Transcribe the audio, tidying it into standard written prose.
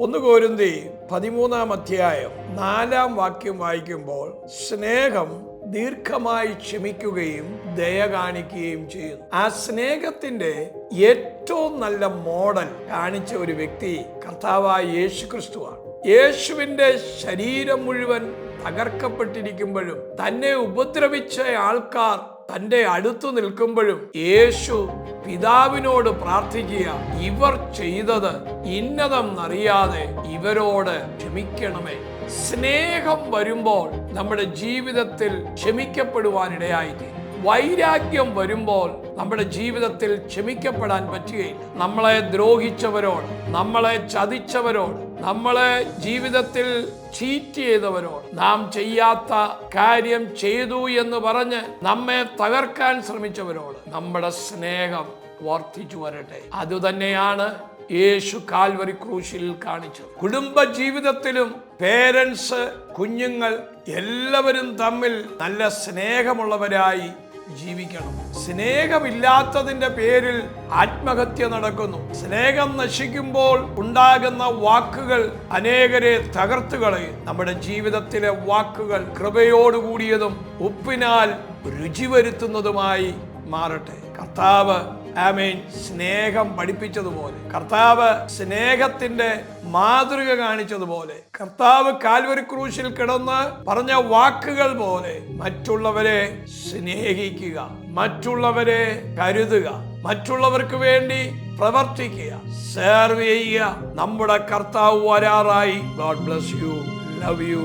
1 കൊരിന്ത്യർ 13 അധ്യായം 4 വാക്യം വായിക്കുമ്പോൾ സ്നേഹം ദീർഘമായി ക്ഷമിക്കുകയും ദയ കാണിക്കുകയും ചെയ്യുന്നു. ആ സ്നേഹത്തിന്റെ ഏറ്റവും നല്ല മോഡൽ കാണിച്ച ഒരു വ്യക്തി കർത്താവായ യേശുക്രിസ്തുവാണ്. യേശുവിന്റെ ശരീരം മുഴുവൻ തകർക്കപ്പെട്ടിരിക്കുമ്പോഴും തന്നെ ഉപദ്രവിച്ച ആൾക്കാർ തന്റെ അടുത്തു നിൽക്കുമ്പോഴും യേശു പിതാവിനോട് പ്രാർത്ഥിക്കുക, ഇവർ ചെയ്തത് ഇന്നതെന്നറിയാതെ ഇവരോട് ക്ഷമിക്കണമേ. സ്നേഹം വരുമ്പോൾ നമ്മുടെ ജീവിതത്തിൽ ക്ഷമിക്കപ്പെടുവാനിടയായിത്തീരും. വൈരാഗ്യം വരുമ്പോൾ നമ്മുടെ ജീവിതത്തിൽ ക്ഷമിക്കപ്പെടാൻ പറ്റുകയില്ല. നമ്മളെ ദ്രോഹിച്ചവരോട്, നമ്മളെ ചതിച്ചവരോട്, നമ്മളെ ജീവിതത്തിൽ ചീറ്റ് ചെയ്തവരോട്, നാം ചെയ്യാത്ത കാര്യം ചെയ്തു എന്ന് പറഞ്ഞ് നമ്മെ തകർക്കാൻ ശ്രമിച്ചവരോട് നമ്മുടെ സ്നേഹം വർദ്ധിച്ചു വരട്ടെ. അതുതന്നെയാണ് യേശു കാൽവരി ക്രൂശിൽ കാണിച്ചത്. കുടുംബ ജീവിതത്തിലും പേരൻസ്, കുഞ്ഞുങ്ങൾ എല്ലാവരും തമ്മിൽ നല്ല സ്നേഹമുള്ളവരായി ജീവിക്കണം. സ്നേഹമില്ലാത്തതിന്റെ പേരിൽ ആത്മഹത്യ നടക്കുന്നു. സ്നേഹം നശിക്കുമ്പോൾ ഉണ്ടാകുന്ന വാക്കുകൾ അനേകരെ തകർത്തു കളയും. നമ്മുടെ ജീവിതത്തിലെ വാക്കുകൾ കൃപയോടുകൂടിയതും ഉപ്പിനാൽ രുചി വരുത്തുന്നതുമായി മാറട്ടെ. കർത്താവ് ആമേൻ സ്നേഹം പഠിപ്പിച്ചതുപോലെ, കർത്താവ് സ്നേഹത്തിന്റെ മാതൃക കാണിച്ചതുപോലെ, കർത്താവ് കാൽവരി ക്രൂശിൽ കിടന്ന് പറഞ്ഞ വാക്കുകൾ പോലെ മറ്റുള്ളവരെ സ്നേഹിക്കുക, മറ്റുള്ളവരെ കരുതുക, മറ്റുള്ളവർക്ക് വേണ്ടി പ്രവർത്തിക്കുക, സെർവ് ചെയ്യുക. നമ്മുടെ കർത്താവ് വരാറായി. God bless you. Love U.